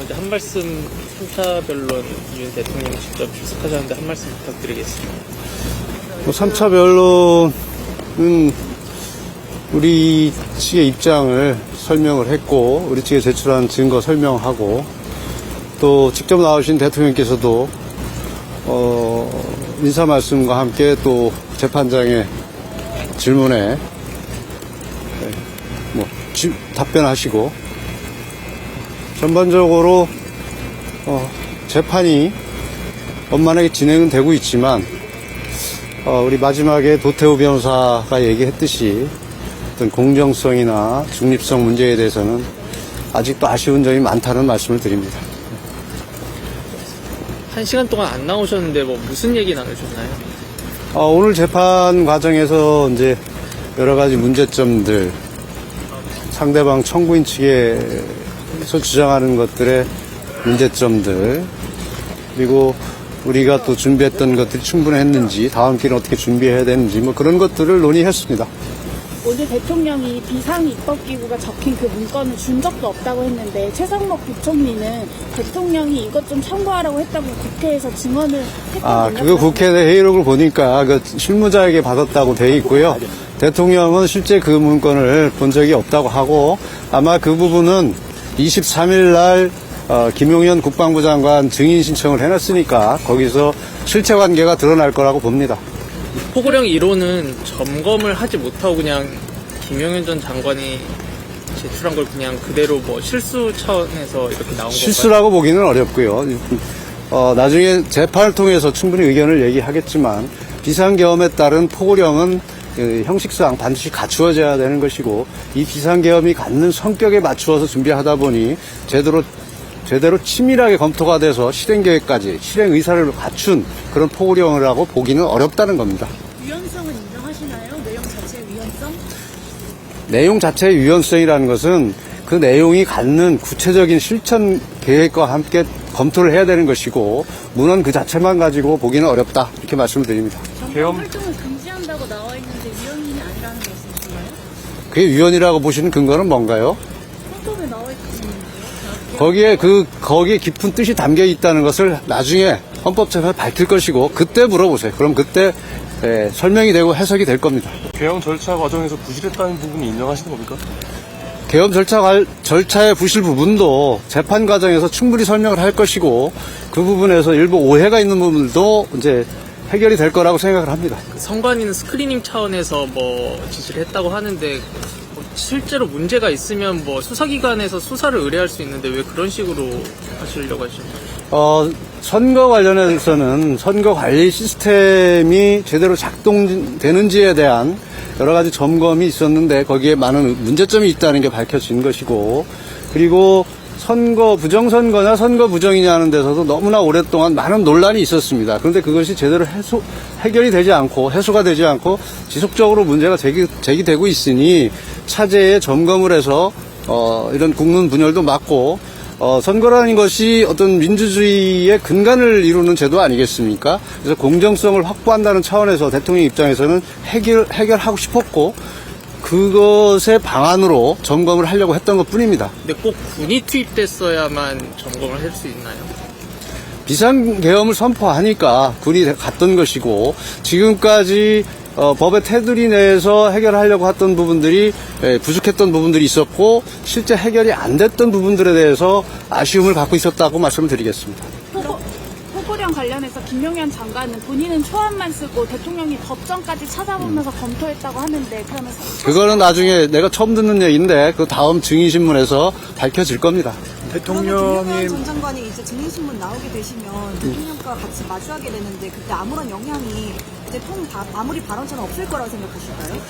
이제 한 말씀 3차 변론 윤 대통령 직접 출석하셨는데 한 말씀 부탁드리겠습니다. 3차 변론은 우리 측의 입장을 설명을 했고, 우리 측에 제출한 증거 설명하고, 또 직접 나오신 대통령께서도 인사 말씀과 함께 또 재판장의 질문에 답변하시고, 전반적으로 재판이 원만하게 진행은 되고 있지만, 우리 마지막에 도태우 변호사가 얘기했듯이 어떤 공정성이나 중립성 문제에 대해서는 아직도 아쉬운 점이 많다는 말씀을 드립니다. 1시간 동안 안 나오셨는데 뭐 무슨 얘기 나누셨나요? 오늘 재판 과정에서 이제 여러 가지 문제점들, 상대방 청구인 측에서 주장하는 것들의 문제점들, 그리고 우리가 또 준비했던 것들이 충분했는지, 다음 기회는 어떻게 준비해야 되는지, 뭐 그런 것들을 논의했습니다. 오늘 대통령이 비상입법기구가 적힌 그 문건을 준 적도 없다고 했는데, 최상목 부총리는 대통령이 이것 좀 참고하라고 했다고 국회에서 증언을 했거든요. 그거 국회 회의록을 보니까 그 실무자에게 받았다고 돼 있고요. 대통령은 실제 그 문건을 본 적이 없다고 하고, 아마 그 부분은 23일 날 김용현 국방부 장관 증인 신청을 해놨으니까 거기서 실체 관계가 드러날 거라고 봅니다. 포고령 1호는 점검을 하지 못하고 그냥 김용현 전 장관이 제출한 걸 그냥 그대로 뭐 실수 차원에서 이렇게 나온 건가요? 실수라고 보기는 어렵고요. 나중에 재판을 통해서 충분히 의견을 얘기하겠지만, 비상계엄에 따른 포고령은 형식상 반드시 갖추어져야 되는 것이고, 이 비상계엄이 갖는 성격에 맞추어서 준비하다 보니 제대로 치밀하게 검토가 돼서 실행계획까지 실행 의사를 갖춘 그런 포고령이라고 보기는 어렵다는 겁니다. 유연성은 인정하시나요? 내용 자체의 유연성? 내용 자체의 유연성이라는 것은 그 내용이 갖는 구체적인 실천 계획과 함께 검토를 해야 되는 것이고, 문헌 그 자체만 가지고 보기는 어렵다, 이렇게 말씀을 드립니다. 정권 활동을 금지한다고 나와 있는데 위헌이 아니라는 말씀이신가요? 그게 위헌이라고 보시는 근거는 뭔가요? 헌법에 나와 있는데요. 거기에 깊은 뜻이 담겨 있다는 것을 나중에 헌법재판을 밝힐 것이고, 그때 물어보세요. 그럼 그때 설명이 되고 해석이 될 겁니다. 개헌 절차 과정에서 부실했다는 부분이 인정하시는 겁니까? 개헌 절차의 부실 부분도 재판 과정에서 충분히 설명을 할 것이고, 그 부분에서 일부 오해가 있는 부분들도 이제 해결이 될 거라고 생각을 합니다. 선관위는 스크리닝 차원에서 뭐 지시를 했다고 하는데, 실제로 문제가 있으면 뭐 수사기관에서 수사를 의뢰할 수 있는데 왜 그런 식으로 하시려고 하시나요? 선거 관련해서는 선거 관리 시스템이 제대로 작동되는지에 대한 여러 가지 점검이 있었는데, 거기에 많은 문제점이 있다는 게 밝혀진 것이고, 그리고 부정선거냐 선거 부정이냐 하는 데서도 너무나 오랫동안 많은 논란이 있었습니다. 그런데 그것이 제대로 해결이 되지 않고, 해소가 되지 않고 지속적으로 문제가 제기되고 있으니 차제에 점검을 해서 이런 국론 분열도 막고, 선거라는 것이 어떤 민주주의의 근간을 이루는 제도 아니겠습니까? 그래서 공정성을 확보한다는 차원에서 대통령 입장에서는 해결하고 싶었고, 그것의 방안으로 점검을 하려고 했던 것 뿐입니다. 근데 꼭 군이 투입됐어야만 점검을 할 수 있나요? 비상계엄을 선포하니까 군이 갔던 것이고, 지금까지 법의 테두리 내에서 해결하려고 했던 부분들이 부족했던 부분들이 있었고, 실제 해결이 안 됐던 부분들에 대해서 아쉬움을 갖고 있었다고 말씀을 드리겠습니다. 포고령 관련해서 김용현 장관은 본인은 초안만 쓰고 대통령이 법정까지 찾아보면서 검토했다고 하는데, 그러면 그거는 나중에 내가 처음 듣는 얘기인데 그 다음 증인신문에서 밝혀질 겁니다. 김용현 전 장관이 이제 증인신문 나오게 되시면 대통령과 같이 마주하게 되는데, 그때 아무런 영향이 이제 아무리 발언처럼 없을 거라고 생각하실까요?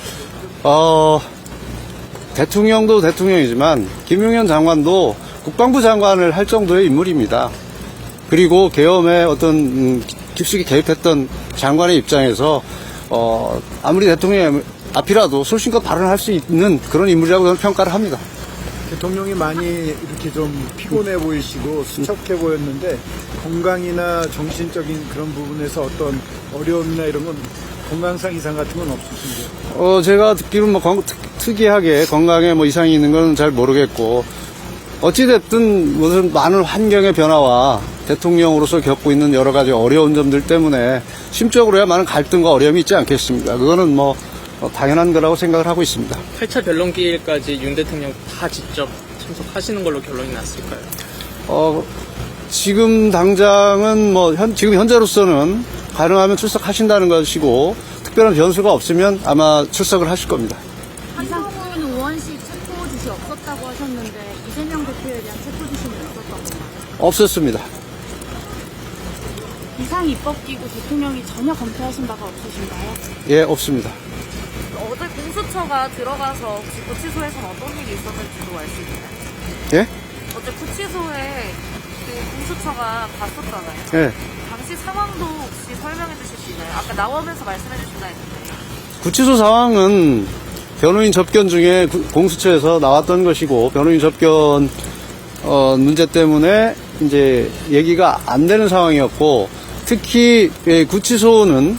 대통령도 대통령이지만 김용현 장관도 국방부 장관을 할 정도의 인물입니다. 그리고 계엄에 어떤 깊숙이 개입했던 장관의 입장에서 아무리 대통령 앞이라도 소신껏 발언할 수 있는 그런 인물이라고 저는 평가를 합니다. 대통령이 많이 이렇게 좀 피곤해 보이시고 수척해 보였는데, 건강이나 정신적인 그런 부분에서 어떤 어려움이나 이런 건, 건강상 이상 같은 건 없으신가요? 제가 듣기로는 특이하게 건강에 이상이 있는 건 잘 모르겠고, 어찌됐든 무슨 많은 환경의 변화와 대통령으로서 겪고 있는 여러 가지 어려운 점들 때문에 심적으로야 많은 갈등과 어려움이 있지 않겠습니까? 그거는 뭐 당연한 거라고 생각을 하고 있습니다. 8차 변론기일까지 윤 대통령 다 직접 참석하시는 걸로 결론이 났을까요? 지금 당장은 지금 현재로서는 가능하면 출석하신다는 것이고 특별한 변수가 없으면 아마 출석을 하실 겁니다. 한성훈 의원실 체포 지시 없었다고 하셨는데 이재명 대표에 대한 체포 지시는 있었다고 하나요? 없었습니다. 비상 입법기구 대통령이 전혀 검토하신 바가 없으신가요? 예, 없습니다. 어제 공수처가 들어가서 혹시 구치소에서는 어떤 일이 있었는지도 알 수 있나요? 예? 어제 구치소에 그 공수처가 갔었잖아요. 예. 당시 상황도 혹시 설명해 주실 수 있나요? 아까 나오면서 말씀해 주신다 했는데. 구치소 상황은 변호인 접견 중에 공수처에서 나왔던 것이고 변호인 접견 문제 때문에 이제 얘기가 안 되는 상황이었고 특히 구치소는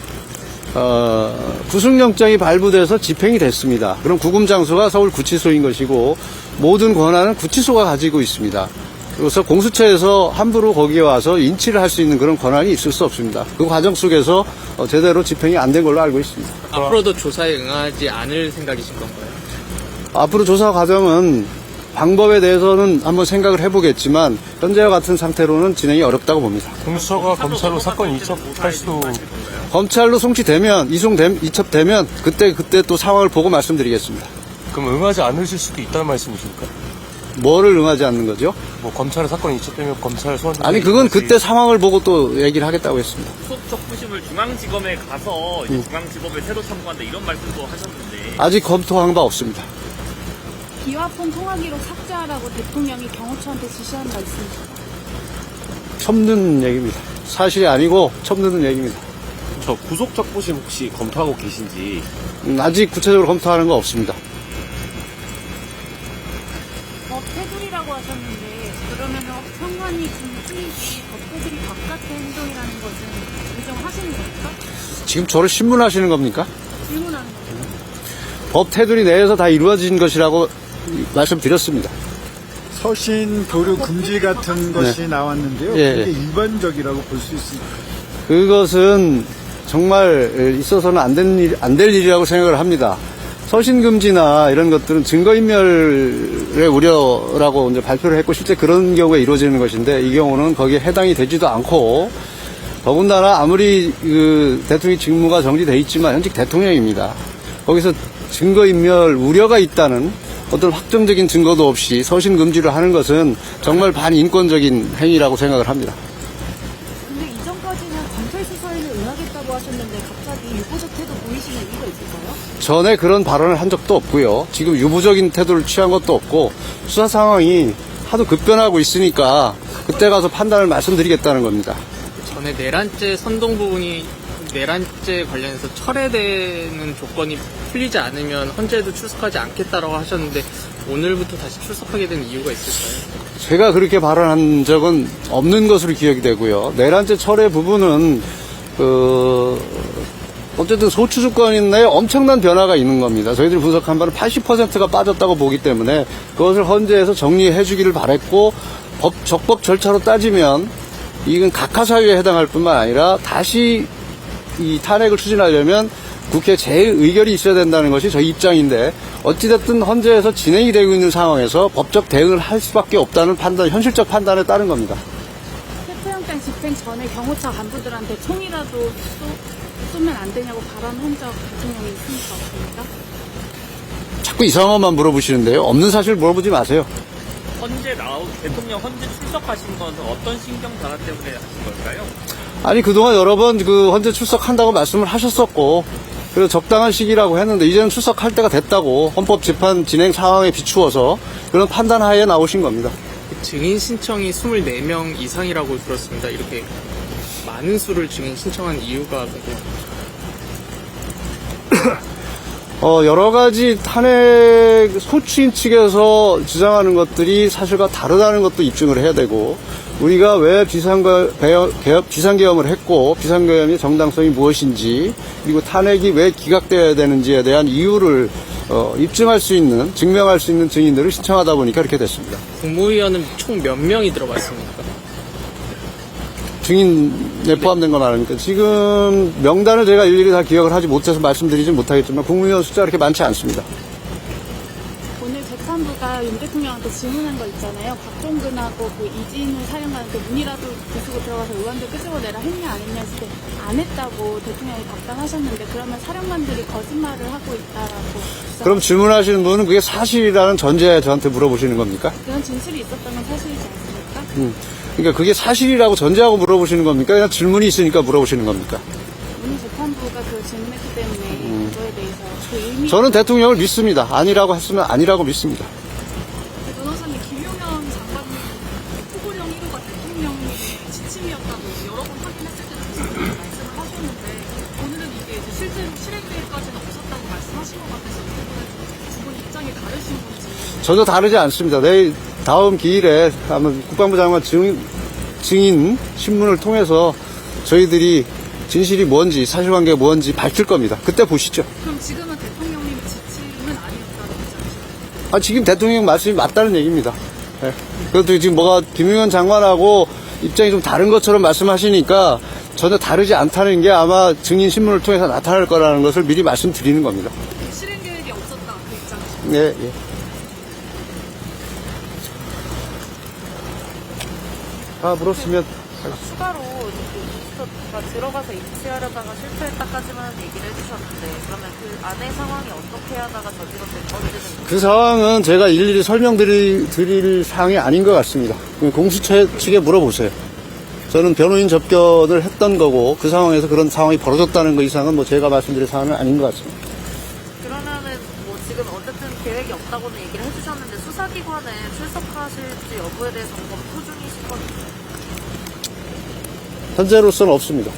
구속영장이 발부돼서 집행이 됐습니다. 그럼 구금 장소가 서울 구치소인 것이고 모든 권한은 구치소가 가지고 있습니다. 그래서 공수처에서 함부로 거기에 와서 인치를 할 수 있는 그런 권한이 있을 수 없습니다. 그 과정 속에서 제대로 집행이 안 된 걸로 알고 있습니다. 앞으로도 조사에 응하지 않을 생각이신 건가요? 앞으로 조사 과정은 방법에 대해서는 한번 생각을 해보겠지만 현재와 같은 상태로는 진행이 어렵다고 봅니다. 공수처가 검찰로 사건 이첩할 수도 검찰로 송치되면 이첩되면 그때 또 상황을 보고 말씀드리겠습니다. 그럼 응하지 않으실 수도 있다는 말씀이십니까? 뭐를 응하지 않는 거죠? 뭐 검찰에 사건이 이첩되면 검찰 소환 아니 그건 그때 상황을 보고 또 얘기를 하겠다고 했습니다. 수석적 부심을 중앙지검에 가서 이제 중앙지검에 새로 참고한다 이런 말씀도 하셨는데 아직 검토한 바 없습니다. 비화폰 통화 기록 삭제하라고 대통령이 경호처한테 지시한 바 있습니다. 처음 듣는 얘기입니다. 사실이 아니고 처음 듣는 얘기입니다. 저 구속적 부심 혹시 검토하고 계신지 아직 구체적으로 검토하는 거 없습니다. 법태들이라고 하셨는데 그러면 선관위 지금 투입이 법태들이 바깥의 행동이라는 것은 인정하시는 겁니까? 지금 저를 신문하시는 겁니까? 질문하는 거죠. 법 테두리 내에서 다 이루어진 것이라고 말씀드렸습니다. 서신 교류 금지 같은 것이 나왔는데요. 예, 그게 예. 일반적이라고 볼 수 있습니다. 그것은 정말 있어서는 안 될 일이라고 생각을 합니다. 서신금지나 이런 것들은 증거인멸의 우려라고 이제 발표를 했고 실제 그런 경우에 이루어지는 것인데 이 경우는 거기에 해당이 되지도 않고 더군다나 아무리 그 대통령 직무가 정지돼 있지만 현직 대통령입니다. 거기서 증거인멸 우려가 있다는 어떤 확정적인 증거도 없이 서신금지를 하는 것은 정말 반인권적인 행위라고 생각을 합니다. 근데 이전까지는 검찰 수사에는 응하겠다고 하셨는데 갑자기 유보적 태도 보이시는 이유가 있을까요? 전에 그런 발언을 한 적도 없고요. 지금 유보적인 태도를 취한 것도 없고 수사 상황이 하도 급변하고 있으니까 그때 가서 판단을 말씀드리겠다는 겁니다. 전에 내란죄 선동 부분이 내란죄 관련해서 철회되는 조건이 풀리지 않으면 헌재에도 출석하지 않겠다라고 하셨는데 오늘부터 다시 출석하게 된 이유가 있을까요? 제가 그렇게 발언한 적은 없는 것으로 기억이 되고요. 내란죄 철회 부분은 어쨌든 소추주권 내에 엄청난 변화가 있는 겁니다. 저희들이 분석한 바는 80%가 빠졌다고 보기 때문에 그것을 헌재에서 정리해 주기를 바랬고 적법 절차로 따지면 이건 각하사유에 해당할 뿐만 아니라 다시 이 탄핵을 추진하려면 국회에 재의결이 있어야 된다는 것이 저희 입장인데 어찌됐든 헌재에서 진행이 되고 있는 상황에서 법적 대응을 할 수밖에 없다는 판단, 현실적 판단에 따른 겁니다. 체포영장 집행 전에 경호처 간부들한테 총이라도 쏘면 안 되냐고 발언한 적 대통령이 있습니까? 없습니까? 자꾸 이상한 것만 물어보시는데요. 없는 사실 물어보지 마세요. 대통령 헌재 출석하신 건 어떤 신경 변화 때문에 하신 걸까요? 아니 그동안 여러 번 그 헌재 출석한다고 말씀을 하셨었고 그래서 적당한 시기라고 했는데 이제는 출석할 때가 됐다고 헌법재판 진행 상황에 비추어서 그런 판단 하에 나오신 겁니다. 증인 신청이 24명 이상이라고 들었습니다. 이렇게 많은 수를 증인 신청한 이유가 여러 가지 탄핵 소추인 측에서 주장하는 것들이 사실과 다르다는 것도 입증을 해야 되고 우리가 왜 비상계엄을 했고 비상계엄의 정당성이 무엇인지 그리고 탄핵이 왜 기각되어야 되는지에 대한 이유를 입증할 수 있는, 증명할 수 있는 증인들을 신청하다 보니까 이렇게 됐습니다. 국무위원은 총 몇 명이 들어갔습니까? 증인에 포함된 건 아닙니까? 지금 명단을 제가 일일이 다 기억을 하지 못해서 말씀드리진 못하겠지만 국무위원 숫자가 그렇게 많지 않습니다. 오늘 재판부가 윤 대통령한테 질문한 거 있잖아요. 박종근하고 그 이진우 사령관한테 문이라도 부수고 들어가서 의원들 끄집어내라 했냐 안 했냐 했을 때 안 했다고 대통령이 답변하셨는데 그러면 사령관들이 거짓말을 하고 있다라고 그럼 질문하시는 분은 그게 사실이라는 전제에 저한테 물어보시는 겁니까? 그런 진술이 있었던 건 사실이지 않습니까? 그러니까 그게 사실이라고 전제하고 물어보시는 겁니까? 그냥 질문이 있으니까 물어보시는 겁니까? 오늘 재판부가 그 질문했기 때문에 그거에 대해서 그 의미 저는 대통령을 믿습니다. 아니라고 했으면 아니라고 믿습니다. 변호사님 김용현 장관님 토고령 1호가 대통령의 지침이었다고 여러 번 확인했을 때도 지금 말씀을 하셨는데 오늘은 이게 이제 실제로 실행되기까지는 없었다고 말씀하신 것 같아서 두 분 입장이 다르신 건지. 전혀 다르지 않습니다. 내일 다음 기일에 아마 국방부 장관 증인 신문을 통해서 저희들이 진실이 뭔지 사실관계가 뭔지 밝힐 겁니다. 그때 보시죠. 그럼 지금은 대통령님 지침은 아니었다는 거죠? 지금 대통령 말씀이 맞다는 얘기입니다. 예. 그래도 지금 뭐가 김용현 장관하고 입장이 좀 다른 것처럼 말씀하시니까 전혀 다르지 않다는 게 아마 증인 신문을 통해서 나타날 거라는 것을 미리 말씀드리는 겁니다. 실행 계획이 없었다 그 입장이시죠? 예, 예. 물었으면 추가로 가 들어가서 입치하려다가 실패했다까지만 얘기를 해주셨는데 그러면 그 안의 상황이 어떻게 하다가 저지rod는지 그 상황은 제가 일일이 설명드릴 사항이 아닌 것 같습니다. 공수처 측에 물어보세요. 저는 변호인 접견을 했던 거고 그 상황에서 그런 상황이 벌어졌다는 것 이상은 뭐 제가 말씀드릴 사항은 아닌 것 같습니다. 그러면은 뭐 지금 어쨌든 계획이 없다고는 얘기를 해주셨는데 수사기관에 출석하실지 여부에 대해서 검토 중이신 건 현재로서는 없습니다.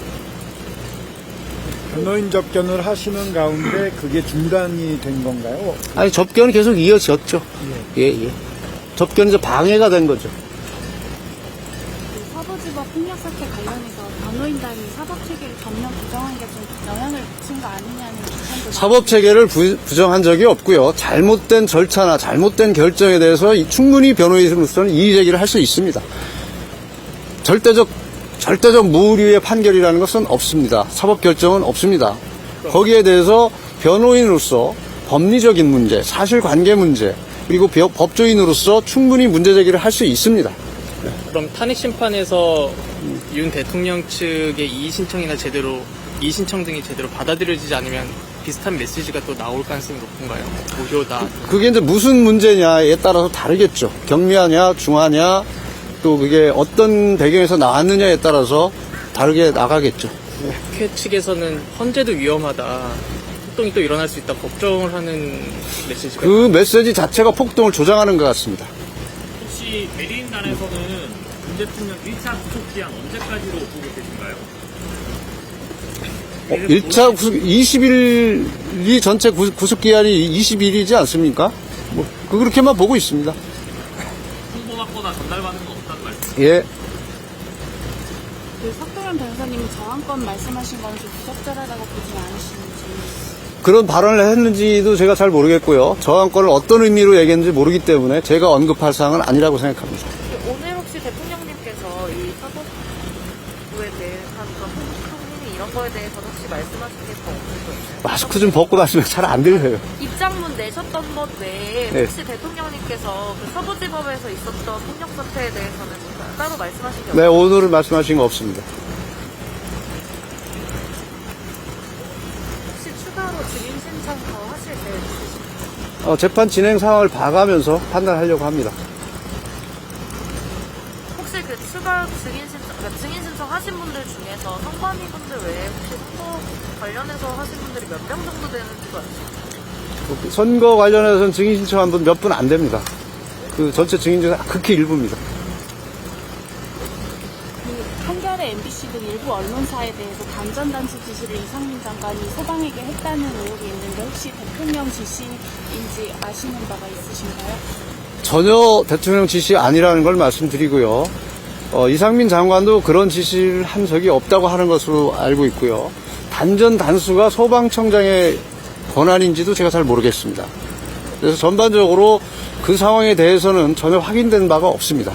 변호인 접견을 하시는 가운데 그게 중단이 된 건가요? 접견은 계속 이어졌죠. 예. 접견이 이제 방해가 된 거죠. 그 서부지법 폭력사태 관련해서 변호인단이 사법체계를 전면 부정한 게 좀 영향을 미친 거 아니냐는 비판도 사법체계를 부정한 적이 없고요. 잘못된 절차나 잘못된 결정에 대해서 충분히 변호인으로서는 이의제기를 할 수 있습니다. 절대적 무리의 판결이라는 것은 없습니다. 사법 결정은 없습니다. 거기에 대해서 변호인으로서 법리적인 문제, 사실관계 문제, 그리고 법조인으로서 충분히 문제 제기를 할 수 있습니다. 그럼 탄핵 심판에서 윤 대통령 측의 이의 신청 등이 제대로 받아들여지지 않으면 비슷한 메시지가 또 나올 가능성이 높은가요? 무효다. 그게 이제 무슨 문제냐에 따라서 다르겠죠. 경미하냐, 중하냐, 또 그게 어떤 배경에서 나왔느냐에 따라서 다르게 나가겠죠. 국회 측에서는 헌재도 위험하다. 폭동이 또 일어날 수 있다. 걱정을 하는 메시지가. 그 메시지 자체가 폭동을 조장하는 것 같습니다. 혹시 대리인단에서는 윤 대통령 1차 구속 기한 언제까지로 보고 계신가요? 1차 구속, 20일이 전체 구속기한이 20일이지 않습니까? 그렇게만 보고 있습니다. 통보받거나 전달받는 건 없다는 말씀? 예. 그 석도현 변호사님이 저항권 말씀하신 거는 좀 부적절하다고 보지 않으시는지. 그런 발언을 했는지도 제가 잘 모르겠고요. 저항권을 어떤 의미로 얘기했는지 모르기 때문에 제가 언급할 사항은 아니라고 생각합니다. 오늘 혹시 대통령님께서 이 사법부에 대한 그런 폭동이 이런 거에 대해서 혹시 말씀하신 게 더 없으셨나요? 마스크 좀 벗고 말씀면 잘 안 들려요. 입장문 내셨던 것 외에 네. 혹시 대통령님께서 그 서부지법에서 있었던 폭력 사태에 대해서는 따로 말씀하신 게 네, 없나요? 오늘은 말씀하신 거 없습니다. 혹시 추가로 증인 신청 더 하실 계획 있으신가요? 재판 진행 상황을 봐가면서 판단하려고 합니다. 혹시 그 추가 증인 신청 하신 분들 중에서 선관위 분들 외에 혹시 선거 관련해서 하신 분들이 몇 명 정도 되는지도 아시죠? 선거 관련해서는 증인 신청한 분 몇 분 안 됩니다. 그 전체 증인 중에 극히 일부입니다. 그 한겨레 MBC 등 일부 언론사에 대해서 단전단수 지시를 이상민 장관이 소방에게 했다는 의혹이 있는데 혹시 대통령 지시인지 아시는 바가 있으신가요? 전혀 대통령 지시 아니라는 걸 말씀드리고요. 이상민 장관도 그런 지시를 한 적이 없다고 하는 것으로 알고 있고요. 단전 단수가 소방청장의 권한인지도 제가 잘 모르겠습니다. 그래서 전반적으로 그 상황에 대해서는 전혀 확인된 바가 없습니다.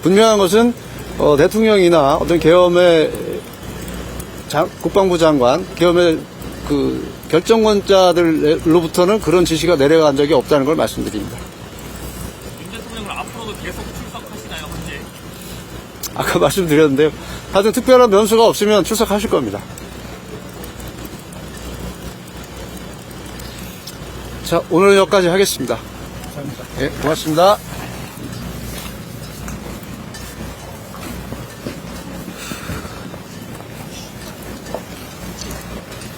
분명한 것은 대통령이나 어떤 계엄의 국방부 장관, 계엄의 그 결정권자들로부터는 그런 지시가 내려간 적이 없다는 걸 말씀드립니다. 윤 대통령은 앞으로도 계속 출석하시나요, 현재? 아까 말씀드렸는데요. 하여튼 특별한 변수가 없으면 출석하실 겁니다. 자, 오늘 여기까지 하겠습니다. 감사합니다. 예, 고맙습니다.